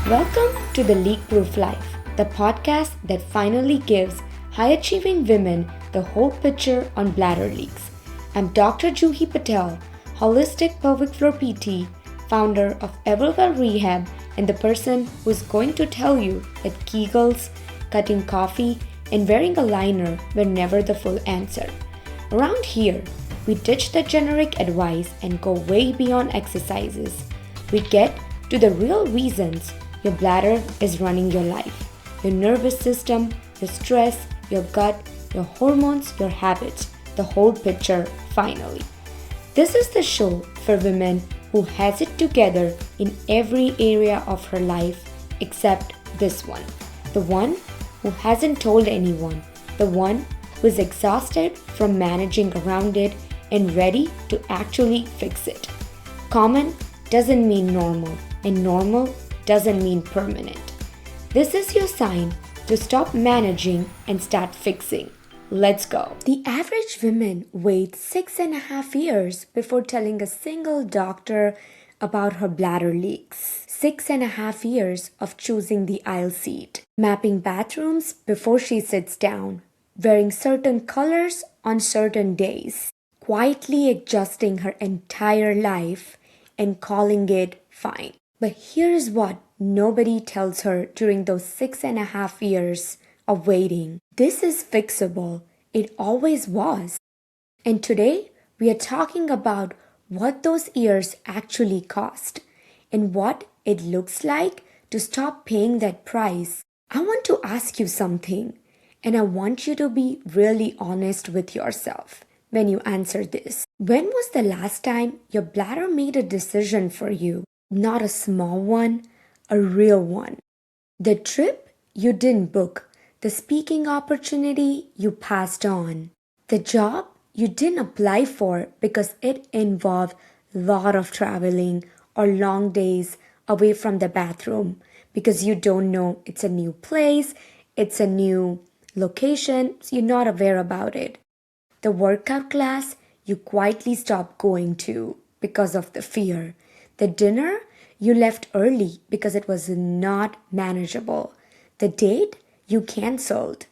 Welcome to the LeakProof Life, the podcast that finally gives high-achieving women the whole picture on bladder leaks. I'm Dr. Juhi Patel, holistic pelvic floor PT, founder of Everwell Rehab, and the person who's going to tell you that Kegels, cutting coffee, and wearing a liner were never the full answer. Around here, we ditch the generic advice and go way beyond exercises. We get to the real reasons your bladder is running your life, your nervous system, your stress, your gut, your hormones, your habits, the whole picture finally. This is the show for women who has it together in every area of her life except this one. The one who hasn't told anyone. The one who is exhausted from managing around it and ready to actually fix it. Common doesn't mean normal, and normal doesn't mean permanent. This is your sign to stop managing and start fixing. Let's go. The average woman waits 6.5 years before telling a single doctor about her bladder leaks. 6.5 years of choosing the aisle seat, mapping bathrooms before she sits down, wearing certain colors on certain days, quietly adjusting her entire life and calling it fine. But here's what nobody tells her during those 6.5 years of waiting. This is fixable. It always was. And today, we are talking about what those years actually cost and what it looks like to stop paying that price. I want to ask you something, and I want you to be really honest with yourself when you answer this. When was the last time your bladder made a decision for you? Not a small one, a real one. The trip you didn't book, the speaking opportunity you passed on, the job you didn't apply for because it involved a lot of traveling or long days away from the bathroom because you don't know it's a new place, it's a new location, so you're not aware about it. The workout class you quietly stopped going to because of the fear. The dinner you left early because it was not manageable. The date you canceled.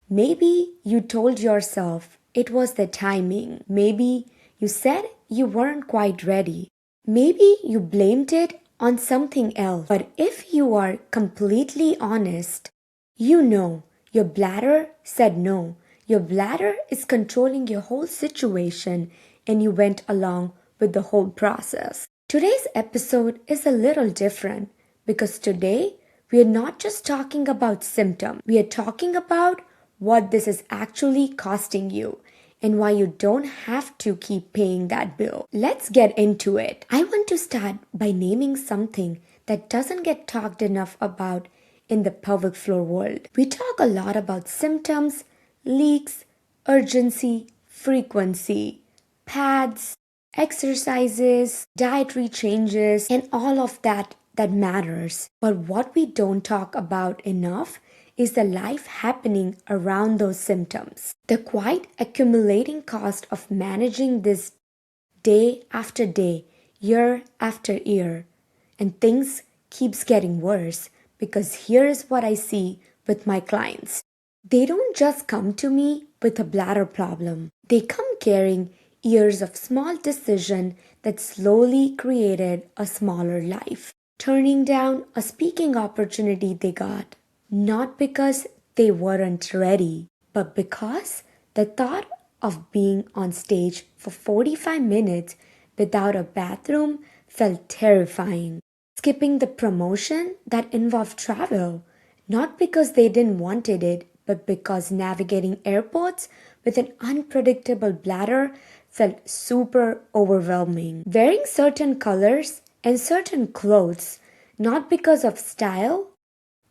Maybe you told yourself it was the timing. Maybe you said you weren't quite ready. Maybe you blamed it on something else. But if you are completely honest, you know your bladder said no. Your bladder is controlling your whole situation and you went along with the whole process. Today's episode is a little different because today we are not just talking about symptoms. We are talking about what this is actually costing you and why you don't have to keep paying that bill. Let's get into it. I want to start by naming something that doesn't get talked enough about in the pelvic floor world. We talk a lot about symptoms, leaks, urgency, frequency, pads, exercises, dietary changes, and all of that matters. But what we don't talk about enough is the life happening around those symptoms. The quite accumulating cost of managing this day after day, year after year. And things keeps getting worse because here is what I see with my clients. They don't just come to me with a bladder problem. They come carrying years of small decision that slowly created a smaller life. Turning down a speaking opportunity they got, not because they weren't ready, but because the thought of being on stage for 45 minutes without a bathroom felt terrifying. Skipping the promotion that involved travel, not because they didn't wanted it, but because navigating airports with an unpredictable bladder felt super overwhelming. Wearing certain colors and certain clothes, not because of style,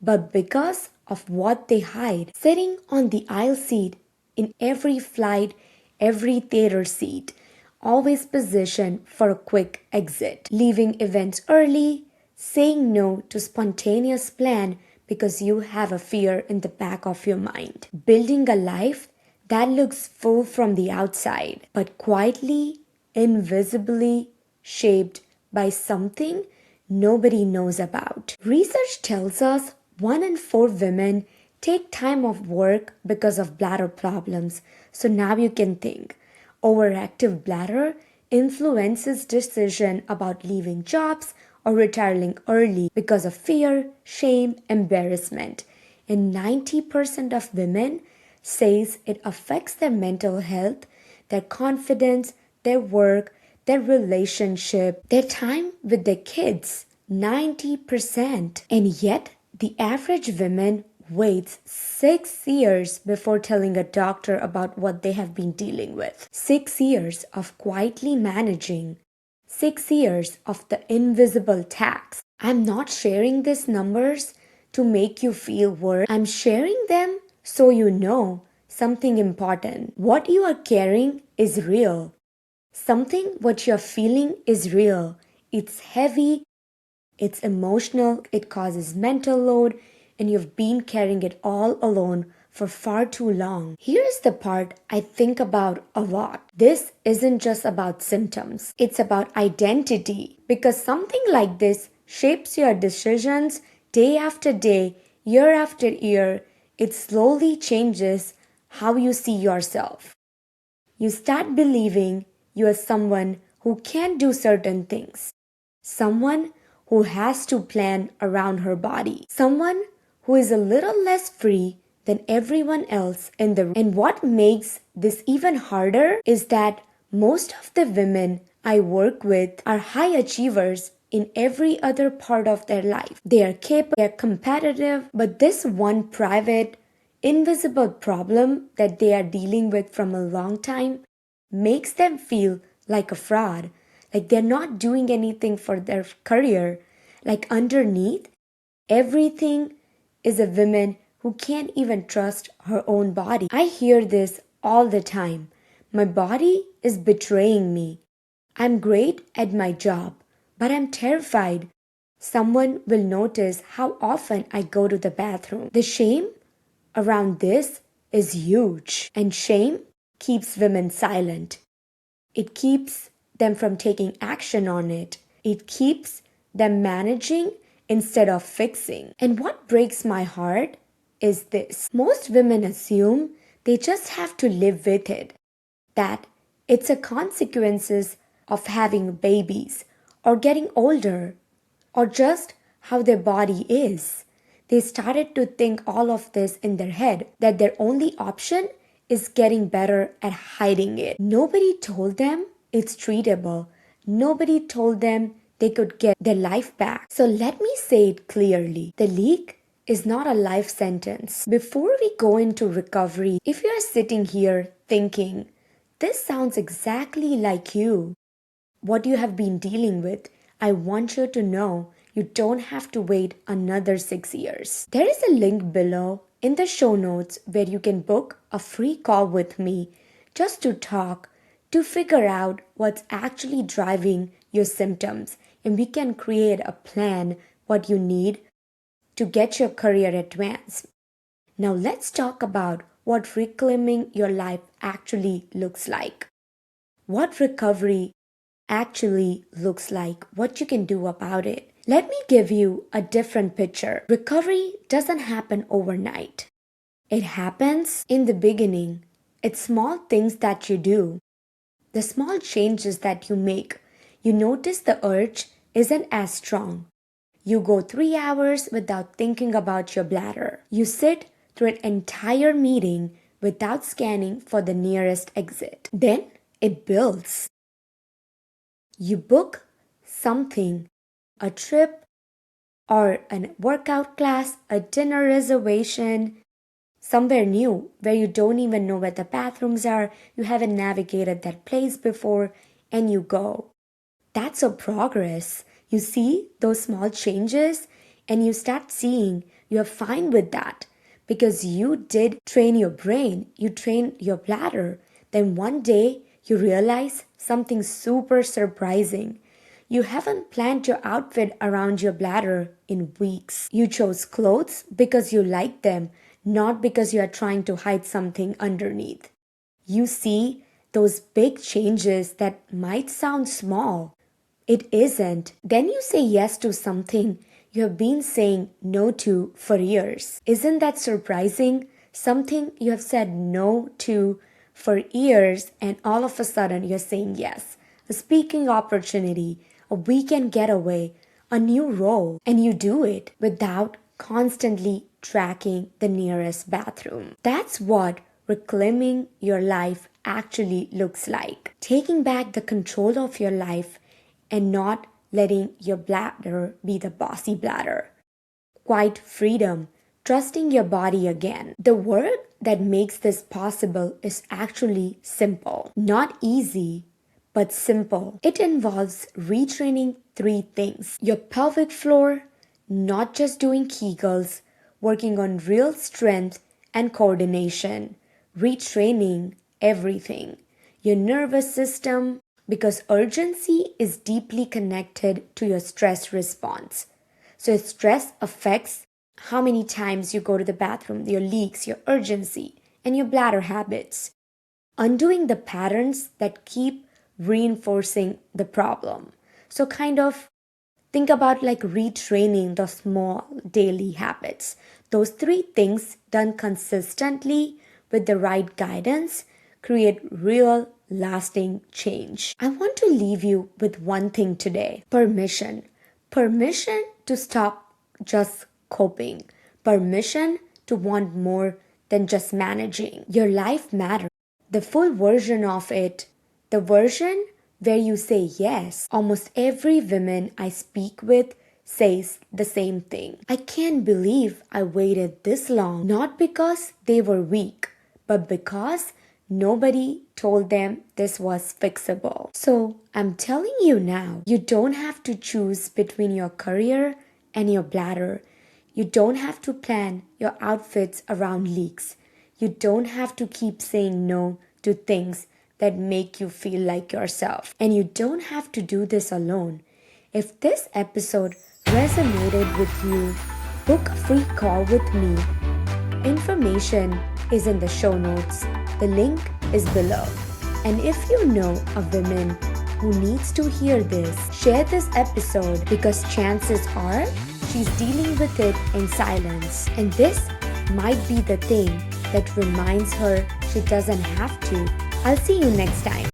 but because of what they hide. Sitting on the aisle seat in every flight, every theater seat, always positioned for a quick exit. Leaving events early, saying no to spontaneous plan because you have a fear in the back of your mind. Building a life that looks full from the outside, but quietly, invisibly shaped by something nobody knows about. Research tells us 1 in 4 women take time off work because of bladder problems. So now you can think, overactive bladder influences decision about leaving jobs or retiring early because of fear, shame, embarrassment. And 90% of women says it affects their mental health, their confidence, their work, their relationship, their time with their kids. 90%. And yet, the average woman waits 6 years before telling a doctor about what they have been dealing with. 6 years of quietly managing. 6 years of the invisible tax. I'm not sharing these numbers to make you feel worse. I'm sharing them so you know something important. What you are carrying is real. Something what you're feeling is real. It's heavy, it's emotional, it causes mental load, and you've been carrying it all alone for far too long. Here's the part I think about a lot. This isn't just about symptoms, it's about identity. Because something like this shapes your decisions day after day, year after year. It slowly changes how you see yourself. You start believing you are someone who can't do certain things, someone who has to plan around her body, someone who is a little less free than everyone else in the room. And what makes this even harder is that most of the women I work with are high achievers in every other part of their life. They are capable, they are competitive, but this one private, invisible problem that they are dealing with from a long time makes them feel like a fraud, like they're not doing anything for their career. Like underneath everything is a woman who can't even trust her own body. I hear this all the time. My body is betraying me. I'm great at my job, but I'm terrified. Someone will notice how often I go to the bathroom. The shame around this is huge, and shame keeps women silent. It keeps them from taking action on it. It keeps them managing instead of fixing. And what breaks my heart is this. Most women assume they just have to live with it, that it's a consequences of having babies or getting older or just how their body is. They started to think all of this in their head, that their only option is getting better at hiding it. Nobody told them it's treatable. Nobody told them they could get their life back. So let me say it clearly. The leak is not a life sentence. Before we go into recovery, if you are sitting here thinking, this sounds exactly like you, what you have been dealing with, I want you to know you don't have to wait another 6 years. There is a link below in the show notes where you can book a free call with me just to talk, to figure out what's actually driving your symptoms, and we can create a plan what you need to get your career advanced. Now let's talk about what reclaiming your life actually looks like. What recovery actually looks like, what you can do about it. Let me give you a different picture. Recovery doesn't happen overnight. It happens in the beginning. It's small things that you do, the small changes that you make. You notice the urge isn't as strong. You go 3 hours without thinking about your bladder. You sit through an entire meeting without scanning for the nearest exit. Then it builds. You book something, a trip or a workout class, a dinner reservation, somewhere new where you don't even know where the bathrooms are, you haven't navigated that place before, and you go. That's a progress. You see those small changes and you start seeing you're fine with that because you did train your brain, you train your bladder. Then one day you realize something super surprising. You haven't planned your outfit around your bladder in weeks. You chose clothes because you like them, not because you are trying to hide something underneath. You see those big changes that might sound small, it isn't. Then you say yes to something you have been saying no to for years. Isn't that surprising? Something you have said no to for years, and all of a sudden you're saying yes. A speaking opportunity, a weekend getaway, a new role, and you do it without constantly tracking the nearest bathroom. That's what reclaiming your life actually looks like. Taking back the control of your life and not letting your bladder be the bossy bladder. Quiet freedom, trusting your body again. The work that makes this possible is actually simple. Not easy, but simple. It involves retraining three things: your pelvic floor, not just doing Kegels, working on real strength and coordination, retraining everything. Your nervous system, because urgency is deeply connected to your stress response. So stress affects how many times you go to the bathroom, your leaks, your urgency, and your bladder habits. Undoing the patterns that keep reinforcing the problem. So kind of think about like retraining the small daily habits. Those three things done consistently with the right guidance create real lasting change. I want to leave you with one thing today: permission. Permission to stop just coping. Permission to want more than just managing. Your life matters. The full version of it, the version where you say yes. Almost every woman I speak with says the same thing. I can't believe I waited this long, not because they were weak, but because nobody told them this was fixable. So I'm telling you now, you don't have to choose between your career and your bladder. You don't have to plan your outfits around leaks. You don't have to keep saying no to things that make you feel like yourself. And you don't have to do this alone. If this episode resonated with you, book a free call with me. Information is in the show notes. The link is below. And if you know a woman who needs to hear this, share this episode, because chances are she's dealing with it in silence. And this might be the thing that reminds her she doesn't have to. I'll see you next time.